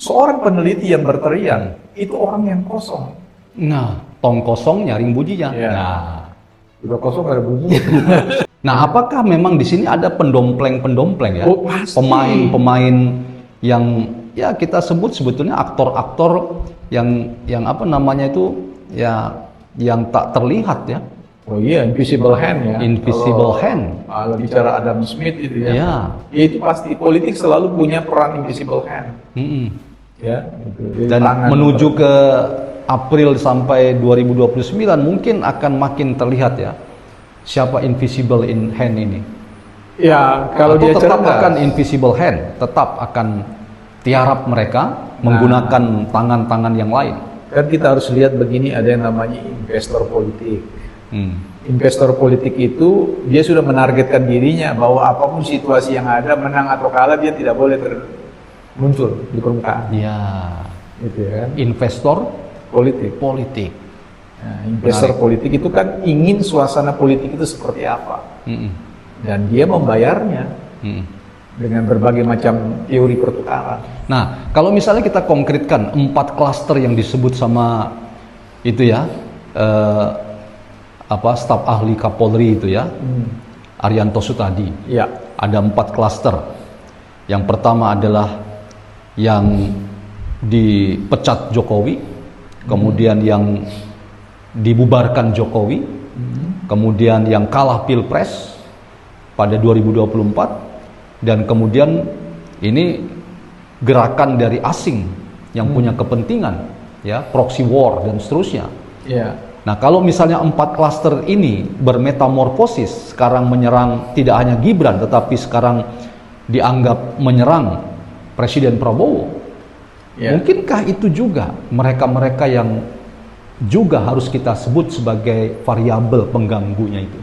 Seorang peneliti yang berteriak, itu orang yang kosong. Nah, tong kosong nyaring bunyinya. Iya. Nah, Udah kosong gak ada bunyi. nah, apakah memang di sini ada pendompleng-pendompleng ya? Oh, pasti. Pemain-pemain yang ya kita sebut sebetulnya aktor-aktor yang apa namanya itu ya yang tak terlihat ya. Oh iya, invisible hand ya. Invisible hand. Kalau bicara Adam Smith itu ya. Ya. Ya itu pasti politik selalu punya peran invisible hand. Mm-mm. Ya, gitu. Jadi Dan tangan menuju ke April sampai 2029 mungkin akan makin terlihat ya siapa invisible in hand ini. Ya, kalau Atau dia tetap cerdas. akan invisible hand, tetap akan tiarap mereka menggunakan tangan-tangan yang lain. Kan kita harus lihat begini, ada yang namanya investor politik. Hmm. Investor politik itu dia sudah menargetkan dirinya bahwa apapun situasi yang ada, menang atau kalah, dia tidak boleh muncul di permukaan. Ya, Gitu ya kan? investor Politik. politik. Nah, investor politik itu kan ingin suasana politik itu seperti apa, Mm-mm. dan dia membayarnya Mm-mm. dengan berbagai macam teori pertukaran. Nah, kalau misalnya kita konkretkan 4 klaster yang disebut sama itu ya, staf ahli Kapolri itu ya, Arianto Sutadi. Ya, Ada 4 klaster. Yang pertama adalah yang dipecat Jokowi, kemudian yang dibubarkan Jokowi, kemudian yang kalah Pilpres pada 2024, dan kemudian ini gerakan dari asing yang punya kepentingan, ya, proxy war dan seterusnya. ya. Nah, kalau misalnya 4 klaster ini bermetamorfosis, sekarang menyerang tidak hanya Gibran, tetapi sekarang dianggap menyerang Presiden Prabowo, Ya. mungkinkah itu juga mereka-mereka yang juga harus kita sebut sebagai variabel pengganggunya itu?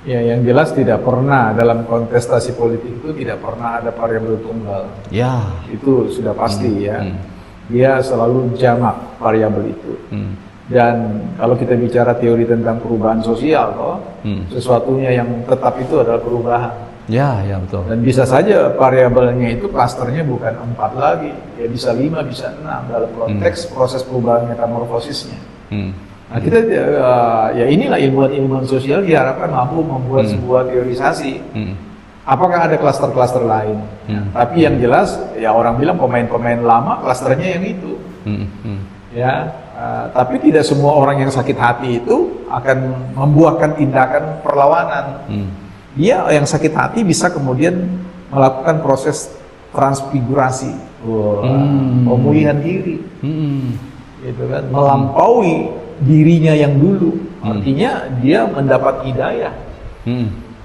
Ya, yang jelas tidak pernah dalam kontestasi politik itu tidak pernah ada variabel tunggal. Ya. Itu sudah pasti ya. Hmm. Dia selalu jamak variabel itu. Hmm. Dan kalau kita bicara teori tentang perubahan sosial, sesuatunya yang tetap itu adalah perubahan. Ya, ya betul. Dan bisa saja variabelnya itu klasternya bukan 4 lagi, ya bisa 5, bisa 6 dalam konteks proses perubahan metamorfosisnya. Hmm. Nah, kita ya inilah ilmuwan sosial diharapkan mampu membuat sebuah teorisasi. Apakah ada klaster-klaster lain? Tapi yang jelas ya orang bilang pemain-pemain lama klasternya yang itu. Ya, tapi tidak semua orang yang sakit hati itu akan membuahkan tindakan perlawanan. Dia yang sakit hati bisa kemudian melakukan proses transfigurasi, pemulihan diri, gitu kan, melampaui dirinya yang dulu. Artinya dia mendapat hidayah.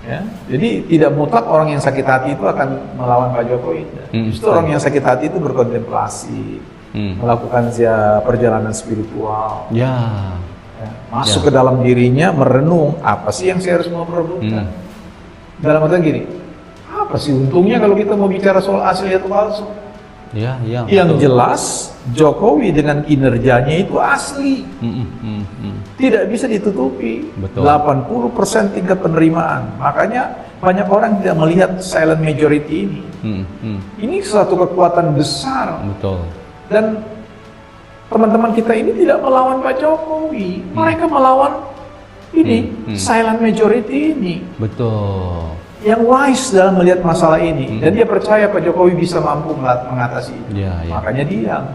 Ya, jadi tidak mutlak orang yang sakit hati itu akan melawan Pak Jokowi. Justru orang yang sakit hati itu berkontemplasi, melakukan perjalanan spiritual. Ya. Masuk ke dalam dirinya, merenung apa sih yang saya harus mau perebutkan. Dalam artian gini, apa sih untungnya kalau kita mau bicara soal asli atau palsu? Ya, ya. Yang jelas Jokowi dengan kinerjanya itu asli, tidak bisa ditutupi. Betul. 80% tingkat penerimaan. Makanya banyak orang tidak melihat silent majority ini. Ini suatu kekuatan besar. Betul. Dan teman-teman kita ini tidak melawan Pak Jokowi, mereka melawan ini silent majority ini. Betul. Yang wise dalam melihat masalah ini, dan dia percaya Pak Jokowi bisa mampu mengatasi itu. Ya, ya. Makanya diam.